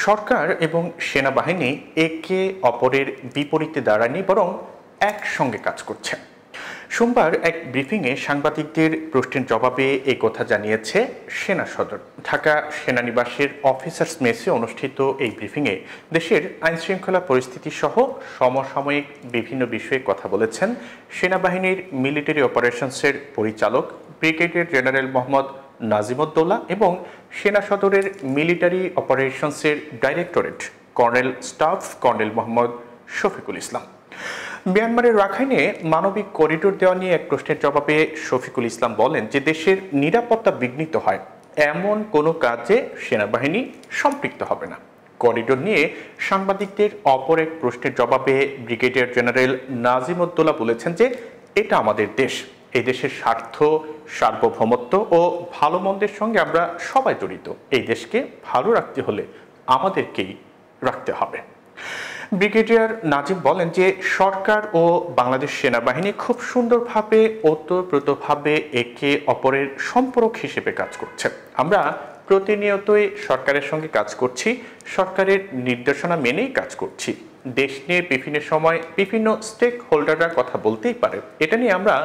সরকার এবং সেনাবাহিনী একে অপরের বিপরীতে দাঁড়ায়নি, বরং একসঙ্গে কাজ করছে। সোমবার এক ব্রিফিংয়ে সাংবাদিকদের প্রশ্নের জবাবে এই কথা জানিয়েছে সেনা সদর। ঢাকা সেনানিবাসের অফিসার্স মেসে অনুষ্ঠিত এই ব্রিফিংয়ে দেশের আইনশৃঙ্খলা পরিস্থিতি সহ সমসাময়িক বিভিন্ন বিষয়ে কথা বলেছেন সেনাবাহিনীর মিলিটারি অপারেশনসের পরিচালক ব্রিগেডিয়ার জেনারেল মোহাম্মদ নাজিমুদ্দৌলা এবং সেনা সদরের মিলিটারি অপারেশনসের directorate colonel staff colonel Mohammad Shafiqul Islam. মিয়ানমারের রাখাইনে মানবিক করিডোর দেওয়া নিয়ে এক প্রশ্নের জবাবে শফিকুল ইসলাম বলেন যে দেশের নিরাপত্তা বিঘ্নিত হয় এমন কোনো কাজে সেনাবাহিনী সম্পৃক্ত হবে না। করিডোর নিয়ে সাংবাদিকদের অপর এক প্রশ্নের জবাবে ব্রিগেডিয়ার জেনারেল নাজিমুদ্দৌলা বলেছেন যে এটা আমাদের দেশ, এই দেশের স্বার্থ, সার্বভৌমত্ব ও ভালো মন্দের সঙ্গে আমরা সবাই জড়িত। এই দেশকে ভালো রাখতে হলে আমাদেরকেই রাখতে হবে। ব্রিগেডিয়ার নাজিম বলেন যে সরকার ও বাংলাদেশ সেনাবাহিনী খুব সুন্দরভাবে ওতপ্রোতভাবে একে অপরের সম্পর্ক হিসেবে কাজ করছে। আমরা প্রতিনিয়তই সরকারের সঙ্গে কাজ করছি, সরকারের নির্দেশনা মেনেই কাজ করছি। দেশ নিয়ে বিভিন্ন সময় বিভিন্ন স্টেক হোল্ডাররা কথা বলতেই পারে, এটা নিয়ে আমরা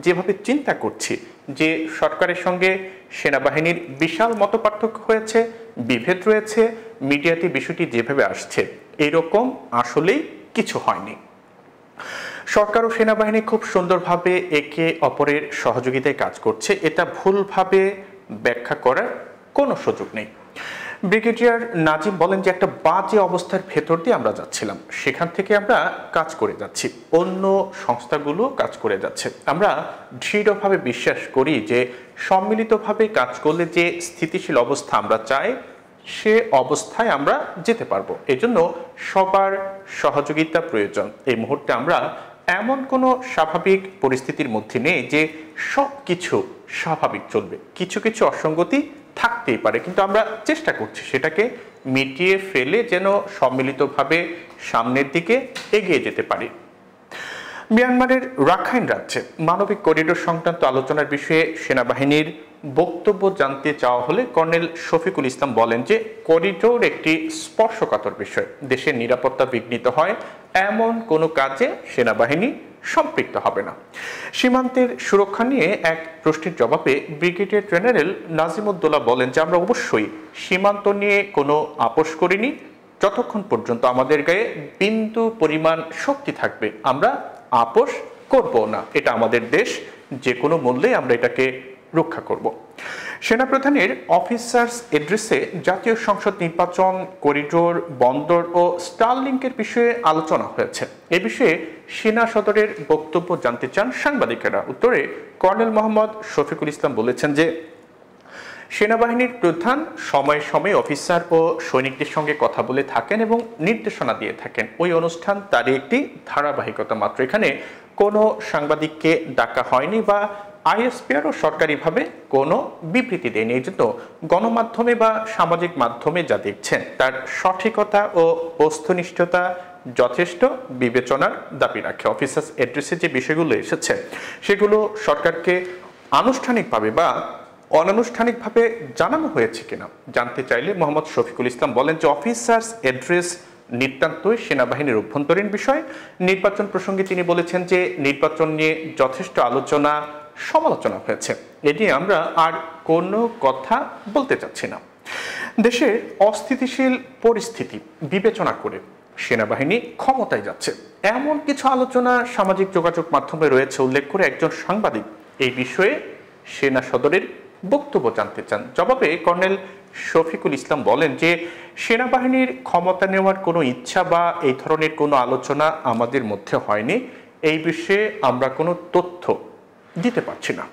যেভাবে চিন্তা করছি যে সরকারের সঙ্গে সেনাবাহিনীর বিশাল মতপার্থক্য হয়েছে, বিভেদ রয়েছে, মিডিয়াতে বিষয়টি যেভাবে আসছে এরকম আসলেই কিছু হয়নি। সরকার ও সেনাবাহিনী খুব সুন্দরভাবে একে অপরের সহযোগিতায় কাজ করছে, এটা ভুলভাবে ব্যাখ্যা করার কোনো সুযোগ নেই। ব্রিগেডিয়ার নাজিম বলেন যে একটা বাজে অবস্থার ভেতর দিয়ে আমরা যাচ্ছিলাম, সেখান থেকে আমরা কাজ করে যাচ্ছি, অন্য সংস্থাগুলো কাজ করে যাচ্ছে। আমরা দৃঢ়ভাবে বিশ্বাস করি যে সম্মিলিতভাবে কাজ করলে যে স্থিতিশীল অবস্থা আমরা চাই সে অবস্থায় আমরা যেতে পারবো। এজন্য সবার সহযোগিতা প্রয়োজন। এই মুহূর্তে আমরা এমন কোনো স্বাভাবিক পরিস্থিতির মধ্যে নেই যে সব কিছু স্বাভাবিক চলবে, কিছু কিছু অসঙ্গতি থাকতেই পারে, কিন্তু আমরা চেষ্টা করছি সেটাকে মিটিয়ে ফেলে যেন সম্মিলিতভাবে সামনের দিকে এগিয়ে যেতে পারি। মিয়ানমারের রাখাইন রাজ্যে মানবিক করিডোর সংক্রান্ত আলোচনার বিষয়ে সেনাবাহিনীর বক্তব্য জানতে চাওয়া হলে কর্নেল শফিকুল ইসলাম বলেন যে করিডোর একটি স্পর্শকাতর বিষয়, দেশের নিরাপত্তা বিঘ্নিত হয় এমন কোনো কাজে সেনাবাহিনী সম্পৃক্ত হবে না। সীমান্তের সুরক্ষা নিয়ে এক প্রশ্নের জবাবে ব্রিগেডিয়ার জেনারেল নাজিমুদ্দৌলা বলেন যে আমরা অবশ্যই সীমান্ত নিয়ে কোনো আপোষ করিনি, যতক্ষণ পর্যন্ত আমাদের গায়ে বিন্দু পরিমাণ শক্তি থাকবে আমরা আপোষ করব না। এটা আমাদের দেশ, যে কোনো মূল্যে আমরা এটাকে রক্ষা করব। সেনাপ্রধানের অফিসার্স এড্রেসে জাতীয় সংসদ নির্বাচন, করিডোর, বন্দর ও স্টারলিংকের বিষয়ে আলোচনা হয়েছে। এ বিষয়ে সেনা সদরের বক্তব্য জানতে চান সাংবাদিকেরা। উত্তরে কর্নেল মোহাম্মদ শফিকুল ইসলাম বলেছেন যে সেনাবাহিনীর প্রধান সময়ে সময়ে অফিসার ও সৈনিকদের সঙ্গে কথা বলে থাকেন এবং নির্দেশনা দিয়ে থাকেন। ওই অনুষ্ঠান তারই একটি ধারাবাহিকতা মাত্র। এখানে কোনো সাংবাদিককে ডাকা হয়নি বা আইএসপিআরও সরকারিভাবে কোনো বিবৃতি দেয়নি। এই জন্য গণমাধ্যমে বা সামাজিক মাধ্যমে যা দেখছেন তার সঠিকতা ও বস্তুনিষ্ঠতা যথেষ্ট বিবেচনার দাবি রাখে। অফিসার্স এড্রেসে যে বিষয়গুলো এসেছে সেগুলো সরকারকে আনুষ্ঠানিকভাবে বা অনানুষ্ঠানিকভাবে জানানো হয়েছে কিনা জানতে চাইলে মোহাম্মদ শফিকুল ইসলাম বলেন যে অফিসার্স এড্রেস নিতান্তই সেনাবাহিনীর অভ্যন্তরীণ বিষয়। নির্বাচন প্রসঙ্গে তিনি বলেছেন যে নির্বাচন নিয়ে যথেষ্ট আলোচনা সমালোচনা হয়েছে, এ নিয়ে আমরা আর কোনো কথা বলতে চাচ্ছি না। দেশের অস্থিতিশীল পরিস্থিতি বিবেচনা করে সেনাবাহিনী ক্ষমতায় যাচ্ছে এমন কিছু আলোচনা সামাজিক যোগাযোগ মাধ্যমে রয়েছে উল্লেখ করে একজন সাংবাদিক এই বিষয়ে সেনা সদরের বক্তব্য জানতে চান। জবাবে কর্নেল শফিকুল ইসলাম বলেন যে সেনাবাহিনীর ক্ষমতা নেওয়ার কোনো ইচ্ছা বা এই ধরনের কোনো আলোচনা আমাদের মধ্যে হয়নি, এই বিষয়ে আমরা কোনো তথ্য দিতে পারছি না।